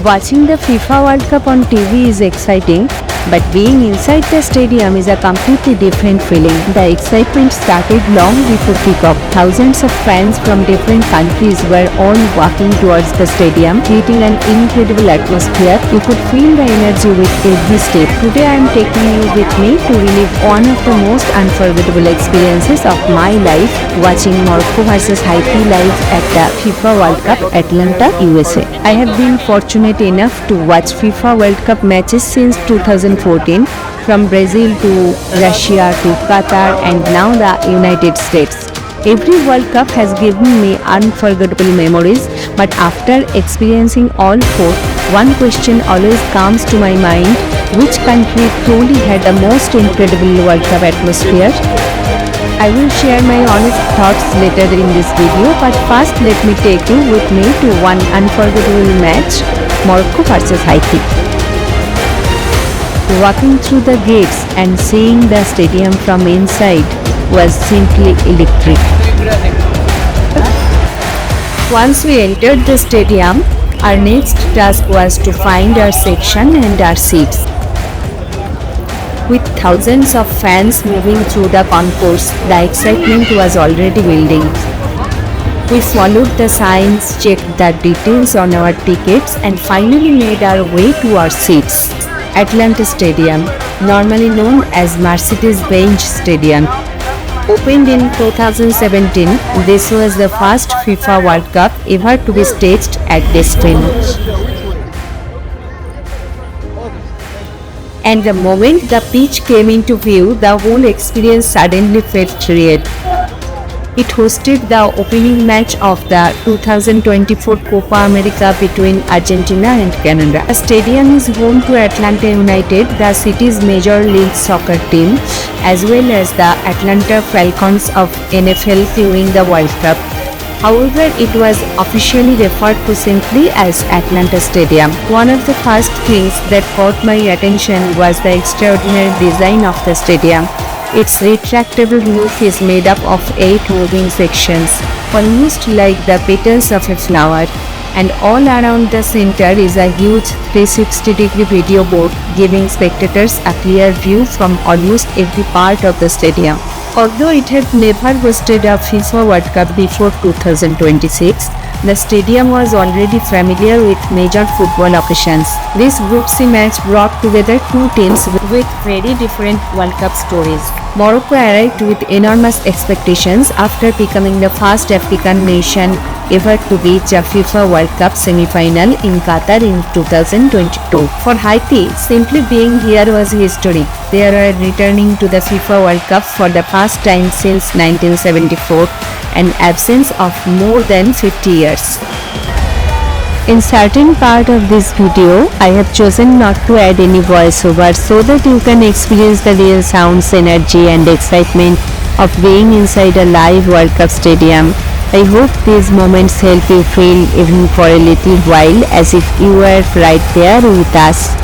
Watching the FIFA World Cup on TV is exciting, but being inside the stadium is a completely different feeling. The excitement started long before kickoff. Thousands of fans from different countries were all walking towards the stadium, creating an incredible atmosphere. You could feel the energy with every step. Today I am taking you with me to relive one of the most unforgettable experiences of my life, watching Morocco vs Haiti live at the FIFA World Cup, Atlanta, USA. I have been fortunate enough to watch FIFA World Cup matches since 2014, from Brazil to Russia to Qatar and now the United States. Every World Cup has given me unforgettable memories, but after experiencing all four, one question always comes to my mind: which country truly had the most incredible World Cup atmosphere? I will share my honest thoughts later in this video, but first let me take you with me to one unforgettable match, Morocco vs Haiti. Walking through the gates and seeing the stadium from inside was simply electric. Once we entered the stadium, our next task was to find our section and our seats. With thousands of fans moving through the concourse, the excitement was already building. We followed the signs, checked the details on our tickets, and finally made our way to our seats. Atlanta Stadium, normally known as Mercedes-Benz Stadium, opened in 2017. This was the first FIFA World Cup ever to be staged at this venue. And the moment the pitch came into view, the whole experience suddenly felt real. It hosted the opening match of the 2024 Copa America between Argentina and Canada. The stadium is home to Atlanta United, the city's major league soccer team, as well as the Atlanta Falcons of NFL during the World Cup. However, it was officially referred to simply as Atlanta Stadium. One of the first things that caught my attention was the extraordinary design of the stadium. Its retractable roof is made up of 8 moving sections, almost like the petals of a flower, and all around the center is a huge 360-degree video board, giving spectators a clear view from almost every part of the stadium. Although it had never hosted a FIFA World Cup before 2026, the stadium was already familiar with major football occasions. This Group C match brought together two teams with very different World Cup stories. Morocco arrived with enormous expectations after becoming the first African nation ever to reach a FIFA World Cup semi-final in Qatar in 2022. For Haiti, simply being here was history. They were returning to the FIFA World Cup for the first time since 1974, an absence of more than 50 years. In certain part of this video, I have chosen not to add any voiceover so that you can experience the real sounds, energy and excitement of being inside a live World Cup stadium. I hope these moments help you feel, even for a little while, as if you were right there with us.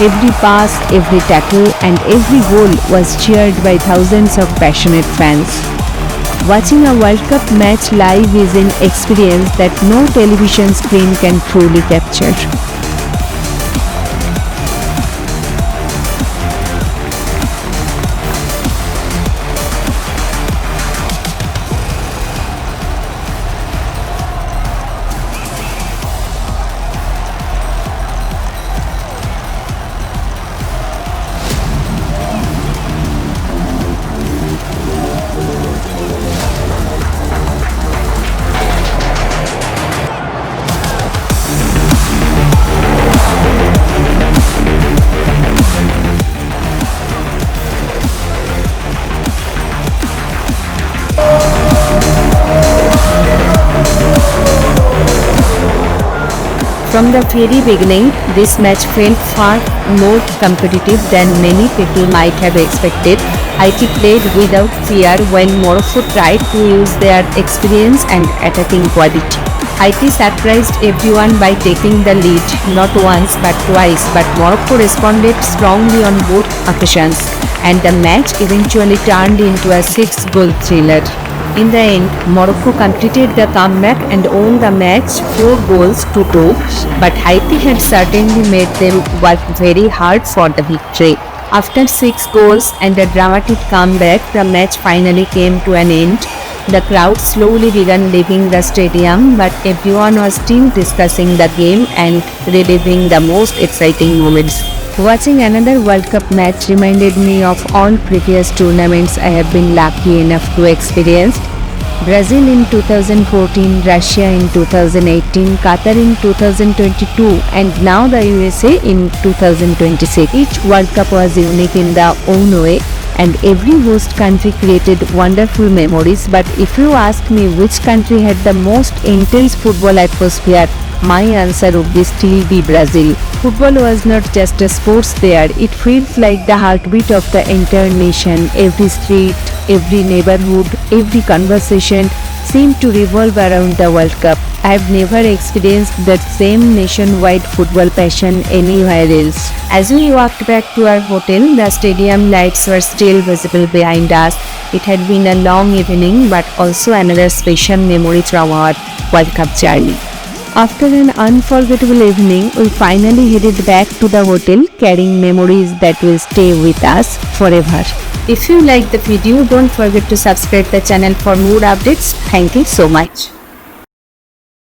Every pass, every tackle, and every goal was cheered by thousands of passionate fans. Watching a World Cup match live is an experience that no television screen can truly capture. From the very beginning, this match felt far more competitive than many people might have expected. Haiti played without fear when Morocco tried to use their experience and attacking quality. Haiti surprised everyone by taking the lead, not once but twice, but Morocco responded strongly on both occasions, and the match eventually turned into a 6-goal thriller. In the end, Morocco completed the comeback and won the match 4-2, but Haiti had certainly made them work very hard for the victory. After 6 goals and a dramatic comeback, the match finally came to an end. The crowd slowly began leaving the stadium, but everyone was still discussing the game and reliving the most exciting moments. Watching another World Cup match reminded me of all previous tournaments I have been lucky enough to experience. Brazil in 2014, Russia in 2018, Qatar in 2022, and now the USA in 2026. Each World Cup was unique in their own way, and every host country created wonderful memories. But if you ask me which country had the most intense football atmosphere, my answer would still be Brazil. Football was not just a sports there, it feels like the heartbeat of the entire nation. Every street, every neighborhood, every conversation seemed to revolve around the World Cup. I have never experienced that same nationwide football passion anywhere else. As we walked back to our hotel, the stadium lights were still visible behind us. It had been a long evening, but also another special memory from our World Cup journey. After an unforgettable evening, we finally headed back to the hotel carrying memories that will stay with us forever. If you liked the video, don't forget to subscribe the channel for more updates. Thank you so much.